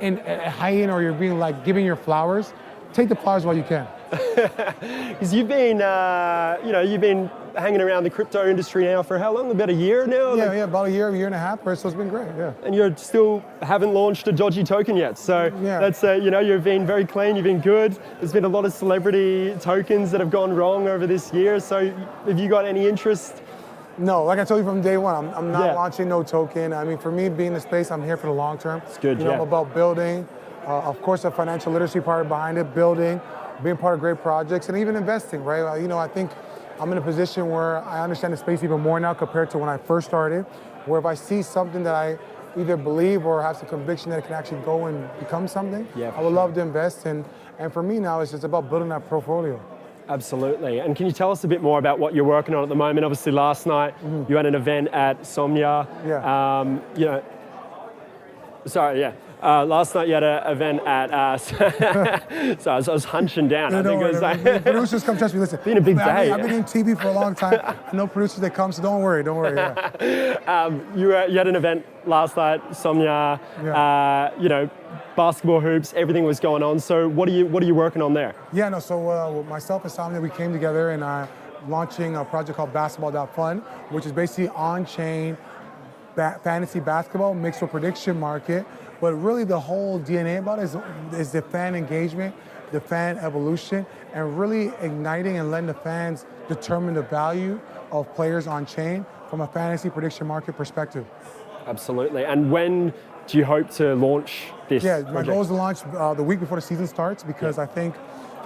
in a hyena or you're being like giving your flowers, take the flowers while you can. Because you've been, you've been hanging around the crypto industry now for how long? About a year now? Yeah, about a year and a half, right? So it's been great, yeah. And you still haven't launched a dodgy token yet. So that's, you've been very clean, you've been good. There's been a lot of celebrity tokens that have gone wrong over this year. So have you got any interest? No, like I told you from day one, I'm not launching no token. I mean, for me, being in the space, I'm here for the long term. It's good, I'm about building, of course, a financial literacy part behind it, building, being part of great projects, and even investing, right? I think I'm in a position where I understand the space even more now compared to when I first started, where if I see something that I either believe or have some conviction that it can actually go and become something, I would love to invest in. And for me now, it's just about building that portfolio. Absolutely. And can you tell us a bit more about what you're working on at the moment? Obviously, last night you had an event at Somnia. Last night you had an event at. So I was hunching down. I think it was like producers come trust me. Listen, been a big day. I've been in TV for a long time. I know producers that come, so don't worry. Yeah. You had an event last night, Somnia. Basketball hoops, everything was going on. So what are you working on there? So myself and Somnia, we came together and launching a project called Basketball.Fun, which is basically on-chain fantasy basketball mixed with prediction market. But really the whole DNA about it is the fan engagement, the fan evolution, and really igniting and letting the fans determine the value of players on chain from a fantasy prediction market perspective. Absolutely. And when do you hope to launch this project? My goal is to launch the week before the season starts because I think,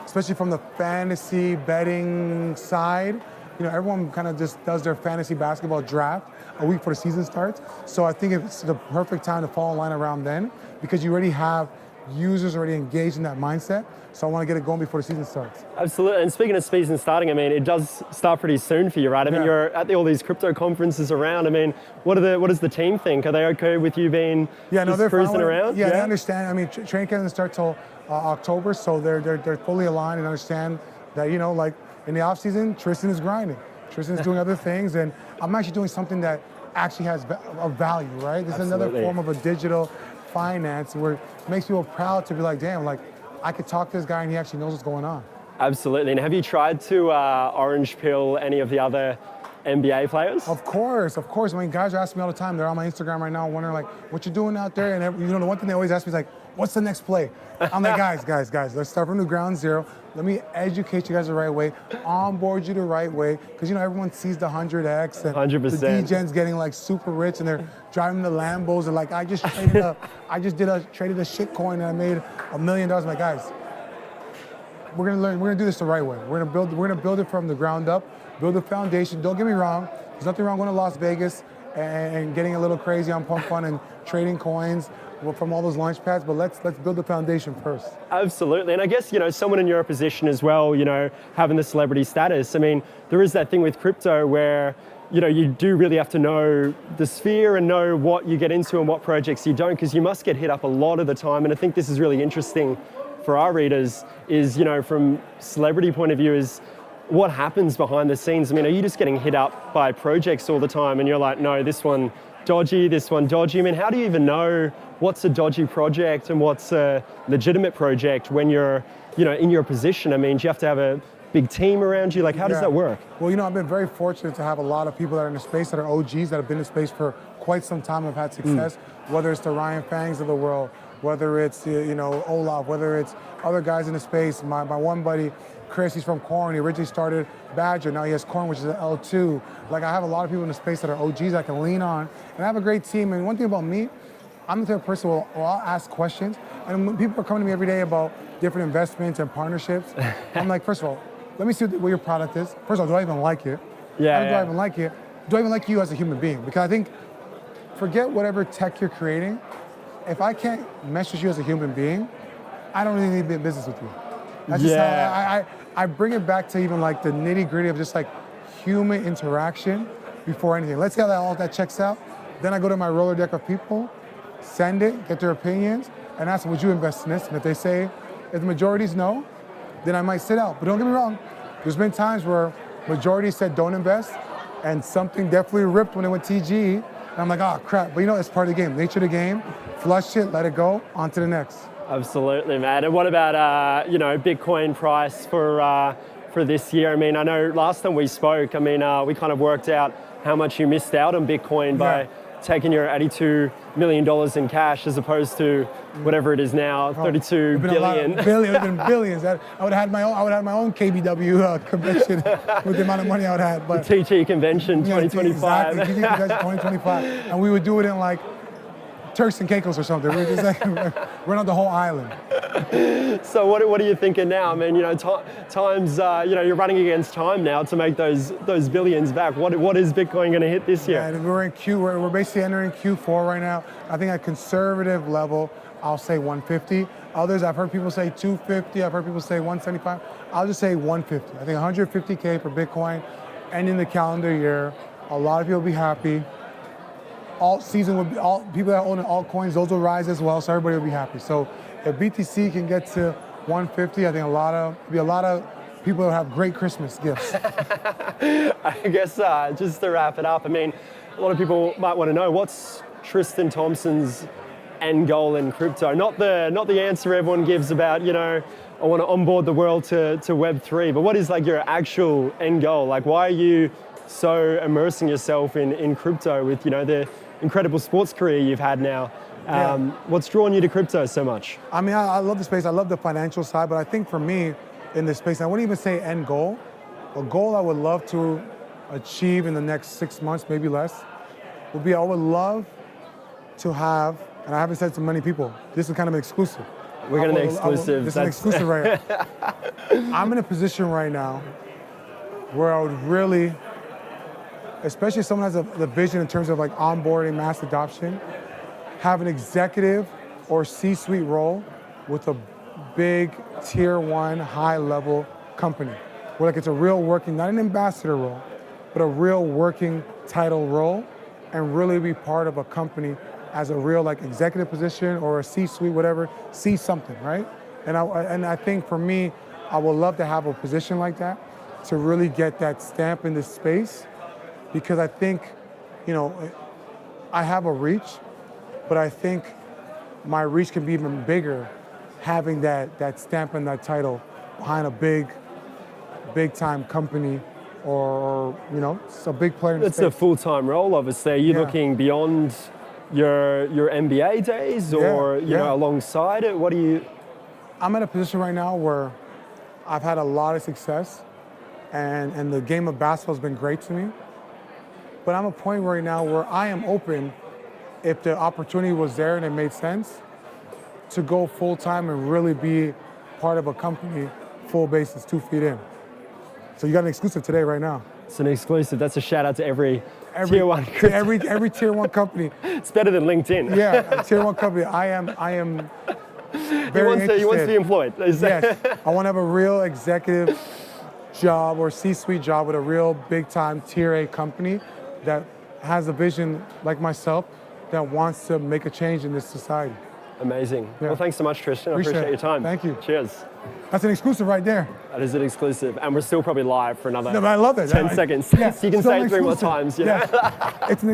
especially from the fantasy betting side, everyone kind of just does their fantasy basketball draft a week before the season starts. So I think it's the perfect time to fall in line around then because you already have users already engaged in that mindset. So I want to get it going before the season starts. Absolutely. And speaking of season starting, I mean, it does start pretty soon for you, right? I mean, you're at all these crypto conferences around. I mean, what does the team think? Are they okay with you being they're cruising around? Yeah, they understand. I mean, training camp doesn't start till October, so they're fully aligned and understand that, like in the off season, Tristan is grinding. Tristan's doing other things, and I'm actually doing something that actually has a value, right? This is another form of a digital finance where it makes people proud to be like, damn, like I could talk to this guy and he actually knows what's going on. Absolutely. And have you tried to orange pill any of the other NBA players? Of course. I mean, guys are asking me all the time. They're on my Instagram right now wondering like, what you doing out there? And the one thing they always ask me is like, what's the next play? I'm like, guys, let's start from the ground zero. Let me educate you guys the right way, onboard you the right way, because everyone sees the 100X and 100%. the D-Gens getting like super rich and they're driving the Lambos and like I just traded a shit coin and I made $1 million. I'm like, guys, we're gonna do this the right way. We're gonna build it from the ground up, build a foundation. Don't get me wrong, there's nothing wrong going to Las Vegas and getting a little crazy on Pump Fun and trading coins from all those launch pads, but let's build the foundation first. Absolutely, and I guess, someone in your position as well, having the celebrity status, I mean, there is that thing with crypto where, you do really have to know the sphere and know what you get into and what projects you don't, because you must get hit up a lot of the time, and I think this is really interesting for our readers is, from celebrity point of view is, what happens behind the scenes? I mean, are you just getting hit up by projects all the time and you're like, no, this one dodgy, this one dodgy? I mean, how do you even know what's a dodgy project and what's a legitimate project when you're, in your position? I mean, do you have to have a big team around you? Like, how does that work? Well, I've been very fortunate to have a lot of people that are in the space that are OGs that have been in the space for quite some time and have had success, whether it's the Ryan Fangs of the world, whether it's, Olaf, whether it's other guys in the space. My one buddy, Chris, he's from Corn. He originally started Badger. Now he has Corn, which is an L2. Like, I have a lot of people in the space that are OGs I can lean on. And I have a great team. And one thing about me, I'm the type of person who I'll ask questions. And when people are coming to me every day about different investments and partnerships, I'm like, first of all, let me see what your product is. First of all, do I even like it? Do I even like it? Do I even like you as a human being? Because I think, forget whatever tech you're creating. If I can't mesh with you as a human being, I don't really need to be in business with you. That's just how I bring it back to even like the nitty gritty of just like human interaction before anything. Let's see how all that checks out. Then I go to my roller deck of people, send it, get their opinions, and ask them, would you invest in this? And if they say, if the majority's no, then I might sit out. But don't get me wrong, there's been times where majority said don't invest, and something definitely ripped when it went TG, And I'm like, oh crap. But you know, it's part of the game. Nature of the game. Flush it, let it go, on to the next. Absolutely, man. And what about Bitcoin price for this year? I mean, I know last time we spoke, I mean, we kind of worked out how much you missed out on Bitcoin by taking your $82 million in cash as opposed to whatever it is now, 32 billion. It would have been billions. I would have had my own KBW convention with the amount of money I would have had. But TT convention 2025. Exactly, TT convention 2025. And we would do it in like Turks and Caicos or something. We're just like run on the whole island. So what are you thinking now? I mean, times you're running against time now to make those billions back. What is Bitcoin going to hit this year? Yeah, we're basically entering Q4 right now. I think at conservative level, I'll say 150. Others, I've heard people say 250. I've heard people say 175. I'll just say 150. I think 150K for Bitcoin, ending the calendar year. A lot of people will be happy. Alt season would be people that own altcoins, those will rise as well, so everybody will be happy. So if BTC can get to 150, I think a lot of people will have great Christmas gifts. I guess just to wrap it up, I mean, a lot of people might want to know, what's Tristan Thompson's end goal in crypto? Not the answer everyone gives about, I want to onboard the world to Web3, but what is like your actual end goal? Like, why are you so immersing yourself in crypto with, the incredible sports career you've had now? What's drawn you to crypto so much? I mean, I love the space. I love the financial side, but I think for me in this space, I wouldn't even say end goal. A goal I would love to achieve in the next 6 months, maybe less, would be I would love to have, and I haven't said to many people, this is kind of an exclusive. We're getting an exclusive. This is an exclusive right here. I'm in a position right now where I would really, especially if someone has the vision in terms of like onboarding mass adoption, have an executive or C-suite role with a big tier 1 high level company where like it's a real working, not an ambassador role, but a real working title role, and really be part of a company as a real like executive position or a C-suite, whatever, see something, right? And I think for me, I would love to have a position like that to really get that stamp in this space, because I think, I have a reach, but I think my reach can be even bigger having that stamp and that title behind a big time company or a big player in the It's space. a full-time role, obviously. Are you looking beyond your NBA days or, alongside it? What do you... I'm in a position right now where I've had a lot of success and the game of basketball has been great to me. But I'm at a point right now where I am open, if the opportunity was there and it made sense, to go full-time and really be part of a company, full basis, 2 feet in. So you got an exclusive today, right now. It's an exclusive. That's a shout out to every tier 1 crypto. Every tier 1 company. It's better than LinkedIn. Yeah, a tier 1 company. I am very interested. He wants to be employed. Yes, I want to have a real executive job or C-suite job with a real big-time tier A company that has a vision like myself that wants to make a change in this society. Amazing. Yeah. Well, thanks so much, Tristian. I appreciate your time. Thank you. Cheers. That's an exclusive right there. That is an exclusive. And we're still probably live for another I love it. 10 seconds. Yeah, So you can still say it 3 more exclusive. times. Yes. It's an